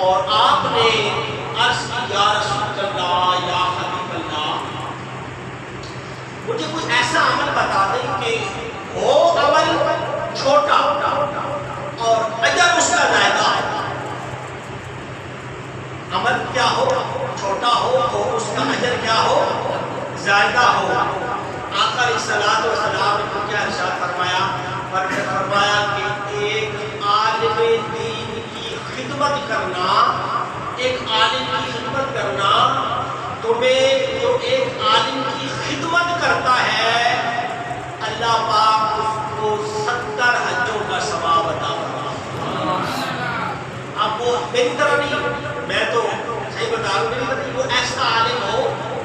اور آپ نے عرض کی یا رسول اللہ یا حبیب اللہ مجھے کوئی ایسا عمل بتا دیں کہ وہ عمل چھوٹا اور اجر اس کا زیادہ ہے. عمل کیا ہو چھوٹا ہو اور اس کا اجر کیا ہو زیادہ ہو. آقا علیہ الصلوۃ والسلام نے کیا ارشاد فرمایا کہ ایک عالم دین کی خدمت کرنا تمہیں جو ایک عالم کی خدمت کرتا ہے اللہ پاک اس کو 70 حجوں کا ثواب عطا فرماتا ہے. اب وہ میری طرح نہیں, میں تو صحیح بتا رہا ہوں, وہ ایسا عالم ہو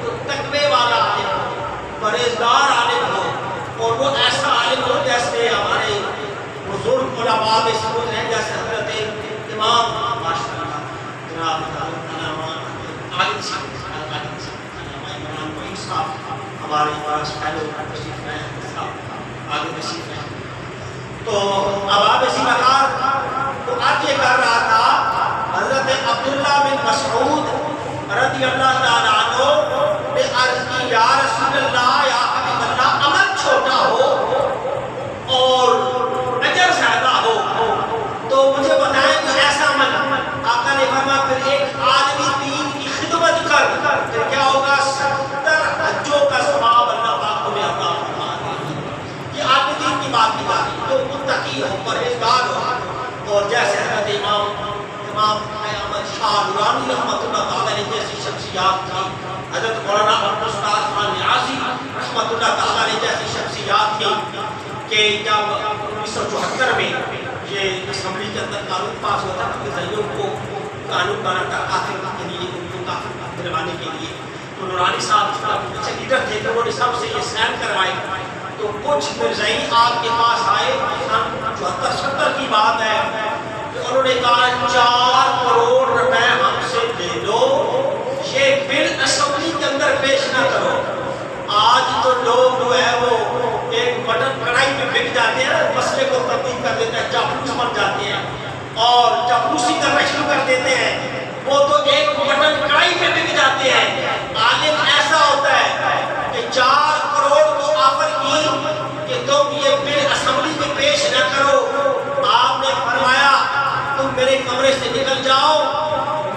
تو تقوی والا عالم ہو, پرہیزگار عالم ہو, اور وہ ایسا عالم ہو جیسے ہمارے بزرگ علماء میں سمجھ ہیں, جیسے حضرت امام ماشاءاللہ جناب علامہ عالم صاحب ہمارے پاس پہلے تشریف ہیں آگے تشریف ہیں. تو اب آپ اسی مقام تو آج یہ کر رہا تھا حضرت عبداللہ بن مسعود رضی اللہ تعالیٰ عنہ نے عرض کی یا رسول اللہ یا حبیب اللہ عمل چھوٹا ہو اور اجر زیادہ ہو تو مجھے بتائیں کہ ایسا عمل. آقا نے فرمایا پھر ایک عالمی دین کی خدمت کر, پھر کیا ہوگا 70 حجوں کا ثواب اللہ پاک تمہیں عطا فرمائے. یہ عالمی دین کی بات کی جا رہی ہے, تو متقی ہو, پرہیزگار ہو. اور جیسے حضرت امام احمد شاہ درانی رحمۃ اللہ تعالیٰ نے جیسی شخصیات تھی, حضرت مولانا استاد خان نیازی رحمۃ اللہ تعالیٰ نے جیسی شخصیات تھی کہ جب 1974 میں یہ اسمبلی کے اندر قانون پاس ہوتا تھا غزلیوں کو قانون بنا کر کافر کے لیے ان کو کافر دلوانے کے لیے, تو نورانی صاحب اس کا اچھے لیڈر تھے, تو انہوں نے سب سے یہ سین کروائے. تو کچھ مرزائی آپ کے پاس آئے, 74-70 کی بات ہے, تو انہوں نے کہا 4 کروڑ روپے ہم سے دے دو, یہ بل اسمبلی کے اندر پیش نہ کرو. آج تو لوگ جو ہے وہ ایک بٹن کڑھائی میں بک جاتے ہیں, مسئلے کو تبدیل کر دیتے ہیں, چاپلوس بن جاتے ہیں اور چاپلوسی کرنا شروع کر دیتے ہیں. وہ تو ایک بٹن کڑھائی میں بک جاتے ہیں. عالم ایسا ہوتا ہے کہ 4 کروڑ کو آفر کی کہ تم یہ بل اسمبلی میں پیش نہ کرو. آپ نے فرمایا تم میرے کمرے سے نکل جاؤ,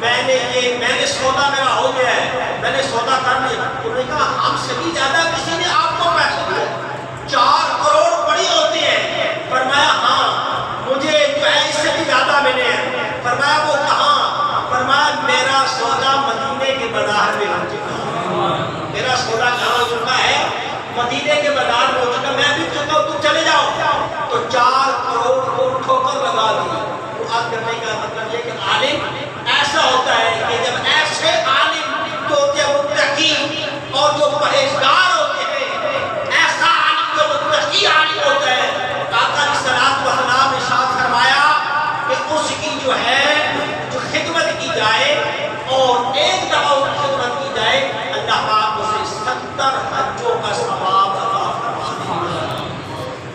میں نے سودا میرا ہو گیا ہے, میں نے سودا کر لیا. انہوں نے کہا ہم سے بھی زیادہ کسی نے آپ کو پیسے دیے, 4 کروڑ بڑی ہوتے ہیں. فرمایا ہاں مجھے جو ہے اس سے بھی زیادہ ملے ہیں. فرمایا وہ کہاں؟ فرمایا میرا سودا مدینے کے بازار میں ہو چکا ہے. میرا سودا کہاں ہو چکا ہے؟ مدینے کے بازار میں ہو چکا, میں بھی چکا ہوں, تم چلے جاؤ. تو 4 کروڑ کو ٹھوکر لگا دی. وہ اب کرنے کا مطلب یہ کہ عالم ایسا ہوتا ہے کہ جب ایسے عالم جو متقی اور جو پرہیزگار ہوتے ہیں, ایسا عالم جو متقی عالم ہوتا ہے, آقا علیہ الصلوۃ والسلام نے ارشاد فرمایا کہ اس کی جو ہے جو خدمت کی جائے اور ایک دفعہ اس کی خدمت کی جائے, اللہ پاک اسے 70 حجوں کا ثواب عطا فرمائے.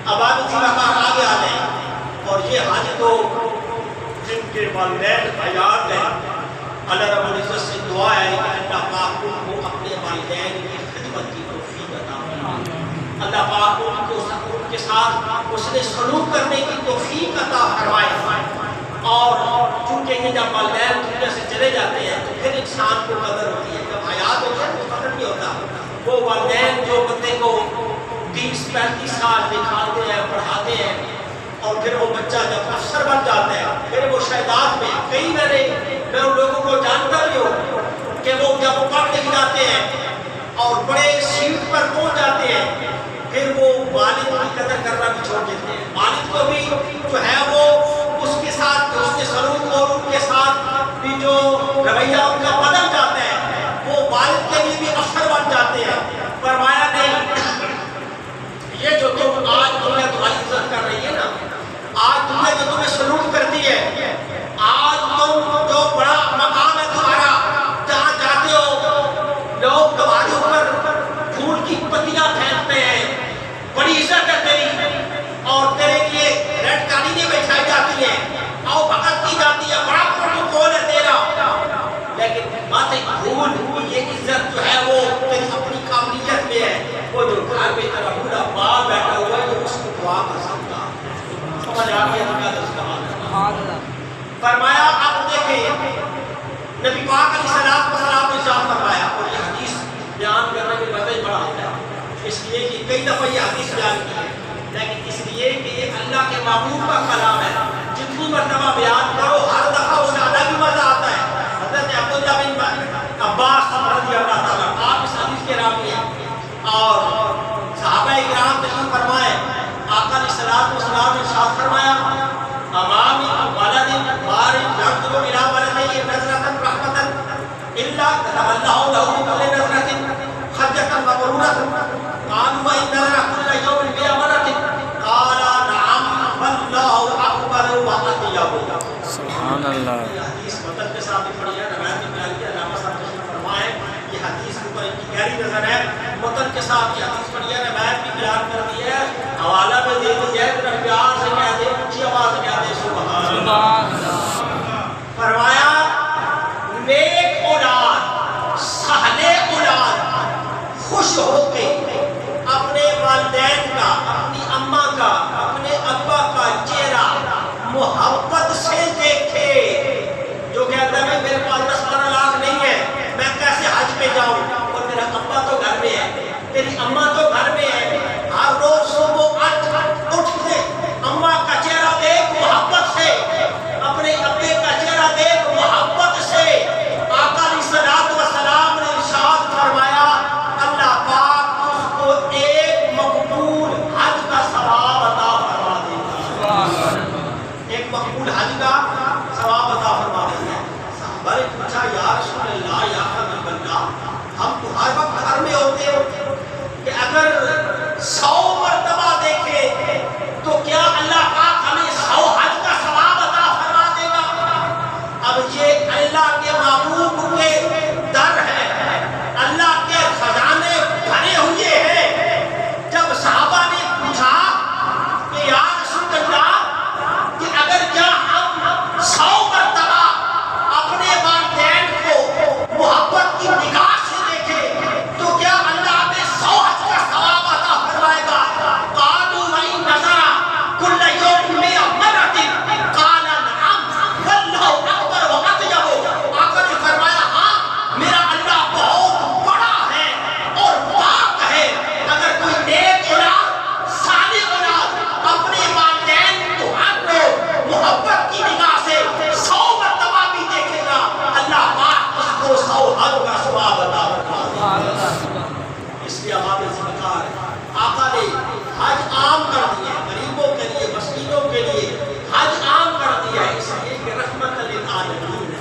اب آپ اسی مقام آگے آ جائیں. اور یہ حج تو جن کے والدین حیات ہیں, اللہ رب العزت سے دعا ہے کہ اللہ پاک ان کو اپنے والدین کی خدمت کی توفیق عطا فرمائے. اللہ پاک ان کے ساتھ حسن سلوک کرنے کی توفیق عطا فرمائے. اور چونکہ یہ جب والدین دنیا سے چلے جاتے ہیں تو پھر انسان کو قدر ہوتی ہے, جب حیات ہوتے ہیں تو قدر نہیں ہوتا. وہ والدین جو بندے کو 30-35 سال دکھاتے ہیں, پڑھاتے ہیں, اور پھر وہ بچہ جب افسر بن جاتا ہے, پھر وہ شہادات میں کئی میں ان لوگوں کو جانتا بھی ہوں کہ وہ جب پڑھ لکھ جاتے ہیں اور بڑے سیٹ پر پہنچ جاتے ہیں, پھر وہ والد کی قدر کرنا بھی چھوڑ دیتے ہیں. والد کو بھی جو ہے وہ اس کے ساتھ اس کے سلوک اور ان کے ساتھ بھی جو رویہ ان کا بدل جاتا ہے, وہ والد کے لیے بھی افسر بن جاتے ہیں. فرمایا نہیں, یہ جو تم آج دنیا تمہاری عزت کر رہی ہے نا, آج دنیا جو تمہیں سلوک کرتی ہے, آج تم جو بڑا مقام ہے تمہارا, جہاں جاتے ہو لوگ تمہارے اوپر پھول کی پتیاں گھر میں تیرا بوڑھا باپ بیٹھا ہوا ہے جو اس کو دعا کر سکتا. سمجھ آ گیا کیا درس. فرمایا آپ دیکھیں نبی پاک علیہ السلام نے ارشاد فرمایا, اور یہ حدیث بیان کرنے میں مزہ بڑا ہوتا ہے اس لیے کہ کئی دفعہ یہ حدیث بیان کی ہے, لیکن اس لیے کہ یہ اللہ کے محبوب کا کلام ہے. جتنی مرتبہ بیان کرو ہر دفعہ اس کا الگ ہی مزہ آتا ہے. حضرت عبداللہ بن عباس رضی اللہ تعالیٰ آپ اس حدیث کے راوی ہیں اور صحابہ کرام تشریف فرمائے. آقا علیہ السلام نے ارشاد فرمایا امامی ولد بار ينظر الى ولده نظرة رحمة الا كتب الله له بكل نظرة خجة مبرورة. قالوا وإن نظر كل يوم بها مرة قال نعم والله أكبر وأطيب. سبحان اللہ. یہ حدیث متن کے ساتھ پڑھی ہے, روایت میں آئی ہے, علامہ صاحب تشریف فرمائے یہ حدیث اوپر ان کی گہری نظر ہے. متن کے ساتھ یہ حدیث پڑھی ہے, روایت بھی بیان کر دی ہے, حوالہ میں دے دی ہے. ذرا پیار سے کہہ دے, اونچی آواز میں کہہ دے سبحان اللہ. فرمایا نیک اولاد, صالح اولاد خوش ہو کے اپنے والدین کا, اپنی اماں کا, اپنے ابا کا چہرہ محبت سے دیکھے. جو کہتا ہے میرے پاس 10-12 لاکھ نہیں ہے, میں کیسے حج پہ جاؤں, اور میرا ابا تو گھر میں ہے, تیری اماں تو گھر میں ہے, ہر روز صبح اٹھ کے اماں کا چہرہ دیکھ محبت سے, اپنے ابے کا چہرہ دیکھ محبت سے. آقا علیہ الصلوۃ والسلام نے ارشاد فرمایا اللہ پاک اس کو ایک مقبول حج کا ثواب عطا فرما دیتا ہے. ایک مقبول حج کا ثواب عطا فرما دیتا ہے. صحابہ نے پوچھا یا رسول اللہ یا حبیب اللہ, ہم تو ہر وقت گھر میں ہوتے ہیں کہ اگر 100 مرتبہ دیکھے تو کیا اللہ پاک ہمیں 100 حج کا ثواب عطا فرما دے گا؟ اب یہ اللہ کے محبوب کے در ہے, اللہ کے خزانے بھرے ہوئے ہیں. جب صحابہ نے پوچھا کہ یا رسول اللہ کہ اگر کیا ہم 100 مرتبہ اپنے والدین کو محبت کی نگاہ سے دیکھیں تو کیا اللہ ہمیں 100 حج کا ثواب عطا فرمائے گا؟ قالوا وإن نظر كل يوم 100 مرة قال نعم والله أكبر وأطيب. آقا نے فرمایا ہاں میرا اللہ بہت بڑا ہے اور پاک ہے. اگر کوئی نیک اولاد, صالح اولاد اپنے والدین کو محبت کی نگاہ سے 100 مرتبہ بھی دیکھے گا, اللہ پاک اس کو 100 حج کا ثواب عطا فرمائے گا. اس لیے ہمارے ذمہ آقا نے حج عام کر دیا ہے, غریبوں کے لیے, مسکینوں کے لیے حج عام کر دیا ہے, اس لیے کہ رحمت للعالمین ہے.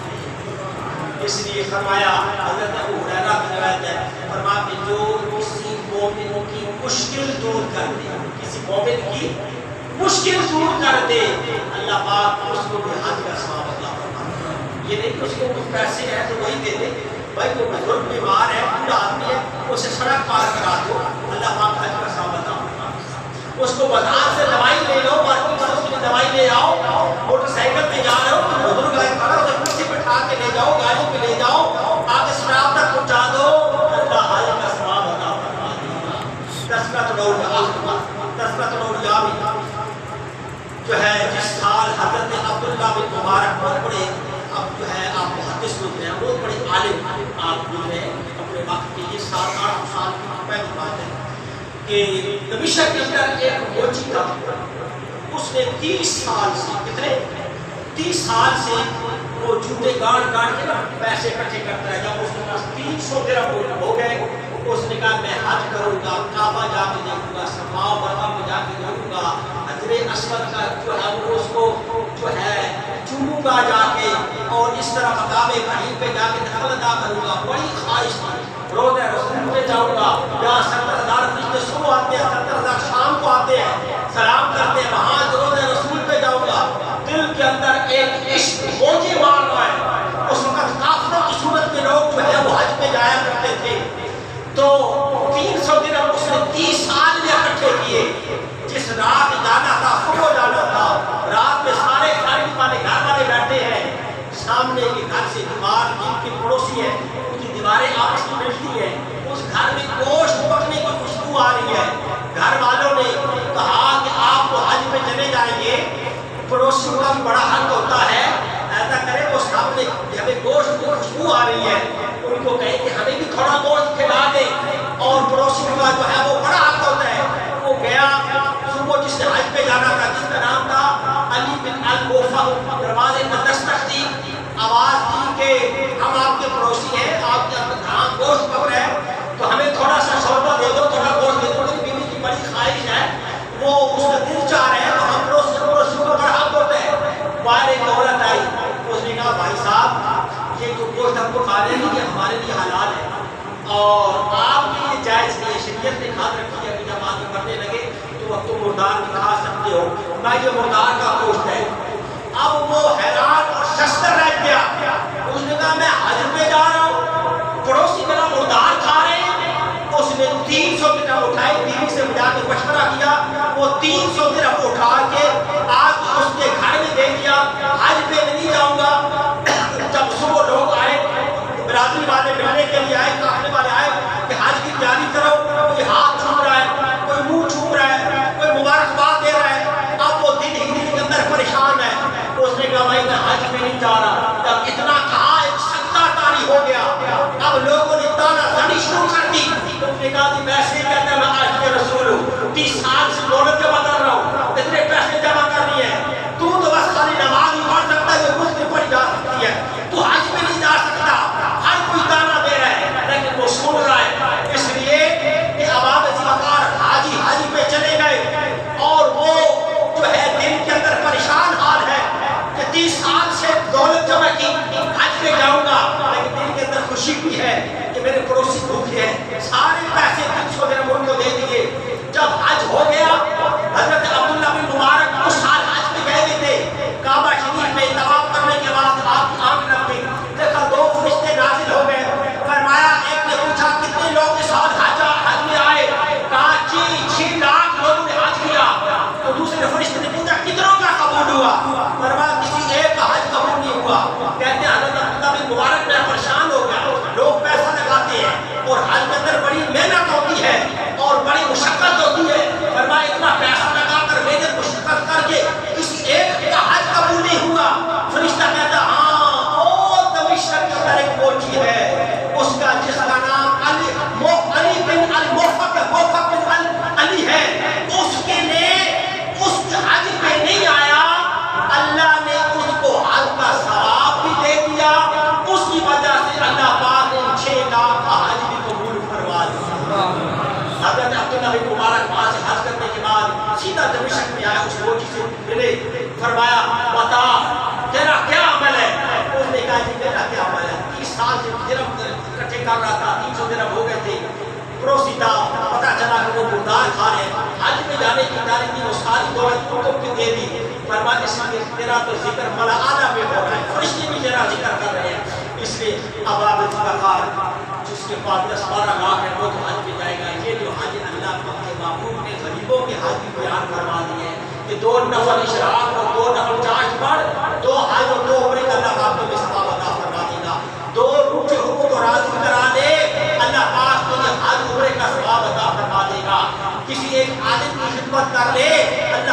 اس لیے فرمایا حضرت ابو ہریرہ کی روایت ہے, فرمایا کہ جو کسی مومن کی مشکل دور کر دے, کسی مومن کی مشکل دور کر دے, اللہ پاک اس کو بھی حج کا ثواب عطا فرماتا ہے. یہ نہیں کہ اس کو کچھ پیسے ہیں تو وہی دے دے, بھائی کوئی بزرگ بیمار ہے, بوڑھا آدمی ہے, اسے سڑک پار کرا دو, اللہ پاک حج کا ثواب عطا فرماتا ہے. اس کو بازار سے دوائی لے لو, مارکیٹ سے اس کی دوائی لے آؤ, موٹر سائیکل پہ جا رہے ہو, بزرگ ہے کھڑا, اسے پیچھے بٹھا کے لے جاؤ, گاڑی پہ لے جاؤ, آگے سراب تک پہنچا دو, اللہ حج کا ثواب عطا فرما دے گا. تذکرۃ الاولیاء جو ہے جس سال حضرت عبداللہ بن مبارک بہت بڑے, اب جو ہے آپ محدث گزرے ہیں, بہت بڑے عالم آپ گزرے ہیں اپنے وقت کے, یہ 7-8 سال کی پہلی بات ہے کہ دمشق کے اندر ایک فوجی تھا, اس نے 30 سال سے, کتنے 30 سال سے وہ جوتے گاڑ کے نا پیسے اکٹھے کرتا ہے. جب اس کے پاس 300 درہم ہو گئے, اس نے کہا میں حج کروں گا, کعبہ جا کے دیکھوں گا, صفا و مروہ میں جا کے دیکھوں گا, حجر اسود کا جو ہے وہ اس کو جو ہے چوموں گا جا کے, اور اس طرح مقام ابراہیم پہ جا کے دخل ادا کروں گا. بڑی خواہش تھی. روضہ رسول پہ جاؤں گا, جہاں 70,000 فرشتے صبح آتے ہیں, 70,000 شام کو آتے ہیں, سلام کرتے ہیں, وہاں روضہ رسول پہ جاؤں گا. دل کے اندر ایک عشق موجے مار رہا ہے. اس وقت کافروں کی صورت میں لوگ جو ہے وہ حج پہ جایا کرتے تھے, تو 300 درہم اس نے 30 سال میں اکٹھے کیے. جس رات جانا تھا, صبح جانا تھا, رات میں سارے خارج والے گھر والے بیٹھے ہیں, سامنے کے گھر سے دیوار جن کے پڑوسی ہے, ان کی دیواریں آپس میں ملتی ہیں, اس گھر میں گوشت پکنے کی خوشبو خوشبو آ رہی ہے. گھر والوں نے کہا کہ آپ تو حج پہ چلے جائیں گے, پڑوسیوں کا بھی بڑا حق ہوتا ہے, ایسا کرے وہ سامنے ہمیں گوشت کی خوشبو آ رہی ہے, ان کو کہیں کہ ہمیں بھی تھوڑا گوشت کھلا دے, اور پڑوسیوں کا جو ہے وہ بڑا حق ہوتا ہے. وہ گیا صبح جس نے حج پہ جانا تھا, جس کا نام تھا علی بن الگوفہ, دروازے پر دستک دی, آواز دی کہ ہم آپ کے پڑوسی ہیں, آپ کے ہاں گوشت پک رہا ہے تو ہمیں تھوڑا سا سودا دے دو, تھوڑا گوشت دے دو. میری بیوی کی بڑی خواہش ہے, وہ اس کا دل چاہ رہے ہیں, تو ہم پڑوسیوں کا بڑا حق ہوتا ہے. باہر ایک عورت آئی, اس نے کہا بھائی صاحب یہ جو گوشت ہم کو کھا رہے ہیں یہ ہمارے لیے حلال ہے اور آپ کے لیے جائز نہیں ہے. شریعت نے کھاد رکھی ہے کہ جب آگے بڑھنے لگے تو اب تم مردار بھی کھا سکتے ہو, نہ یہ مردار کا گوشت ہے. اب وہ حیران اور ششدر رہ گیا. اس نے کہا میں حج پہ جا رہا ہوں, پڑوسی میرا مردار کھا رہے ہیں. اس نے 300 درہم اٹھائی, بیوی سے جا کے مشورہ کیا, وہ 300 درہم اٹھا کے آج اس کے گھر میں دے دیا. حج پہ نہیں جاؤں گا. جب صبح لوگ آئے, برادری والے ملنے کے لیے آئے, کافلے والے آئے کہ حج کی تیاری کرو, کوئی ہاتھ چھوم رہا ہے, کوئی منہ چھوم رہا ہے, کوئی مبارکباد دے رہا ہے. اب وہ دل ہی دل کے اندر پریشان ہے. اس نے کہا بھائی میں حج پہ نہیں جا رہا. جب اتنا کہا ایک سکتہ طاری ہو گیا. اب لوگوں نے تانا زنی شروع کر دی. اس نے کہا کہ ویسے کہتا ہے میں آج کے رسول ہوں, 30 سال سے دولت جمع کر رہا ہوں, اتنے پیسے جمع کر لیے ہیں, تو بس خالی نماز ہی پڑھ سکتا ہے, جو مسلم پڑھی جا سکتی ہے, تو حج میں نہیں جا سکتا. ہر کوئی تانا دے رہا ہے لیکن وہ سن رہا ہے. اس لیے کہ اب آپ حاجی حج پہ چلے گئے اور وہ جو ہے دل کے اندر پریشان حال ہے کہ 30 سال سے دولت جمع کی, حج پہ جاؤں گا, لیکن دل کے اندر خوشی بھی ہے کہ میرے پڑوسی بھوکے ہیں. سارے پیسے 300 درہم ان کو دے دیے. جب حج ہو گیا, حضرت عبداللہ بن مبارک اس سال حج پہ گئے تھے. کعبہ شریف میں طواف کرنے کے بعد آپ کی آنکھ رکھ گئی, دیکھا 2 فرشتے نازل ہو گئے. فرمایا, ایک نے پوچھا کتنے لوگ اس سال حج میں آئے, کہا 6 لاکھ لوگوں نے حج کیا. تو دوسرے فرشتے نے پوچھا کتنوں کا قبول ہوا, فرمایا کسی ایک کا حج قبول نہیں ہوا. کہتے ہیں حضرت عبداللہ بن مبارک میں پریشان ہو گیا. لوگ پیسہ لگاتے ہیں اور حج کے اندر بڑی محنت ہوتی ہے اور بڑی مشقت ہوتی ہے. فرمایا اتنا پیسہ لگا کر محنت مشقت کر کے کسی ایک کا حج قبول نہیں ہوا. فرشتہ کہتا ہاں وہ دمشق کے اندر ایک موچی ہے, اس کا جس کا نام علی بن الموفق بن علی ہے, اس کے لیے اس کے حج پہ نہیں آیا, اللہ نے اس کو حج کا ثواب بھی دے دیا. اس کی وجہ سے اللہ پاک نے 6 لاکھ کا حج بھی قبول فرما دیا. حضرت عبداللہ بن مبارک وہاں سے حج کرنے کے بعد سیدھا دمشق میں آیا, اس موچی سے ملے. فرمایا بتا تیرا کیا عمل ہے. اس نے کہا کہ میرا کیا عمل ہے, 30 سال سے درہم اکٹھے کر رہا تھا, 300 درہم ہو گئے تھے. پڑوسی تھا, پتا چلا کہ وہ مردار کھا رہے ہیں, حج میں جانے کی تاریخ کی وہ ساری دولت ان کو دے دی. فرمایا اس لیے تیرا تو ذکر بڑا اعلیٰ پہ ہو رہا ہے, فرشتے بھی تیرا ذکر کر رہے ہیں. اس لیے اب آپ ذکر جس کے پاس 10-12 لاکھ ہے وہ تو حج پہ جائے گا. یہ جو حج اللہ کے محبوب نے غریبوں کے حج بھی بیان کروا دی ہے کہ 2 نفل اشراق اور 2 نفل چاش پڑھ, 2 حج اور 2 عمرے کا اللہ آپ کو ثواب عطا فرما دے گا. 2 روٹے حکم کو راضی کرا دے, اللہ پاک تجھے حج عمرے کا ثواب عطا فرما دے گا. کسی ایک عالم کی خدمت کر لے, اللہ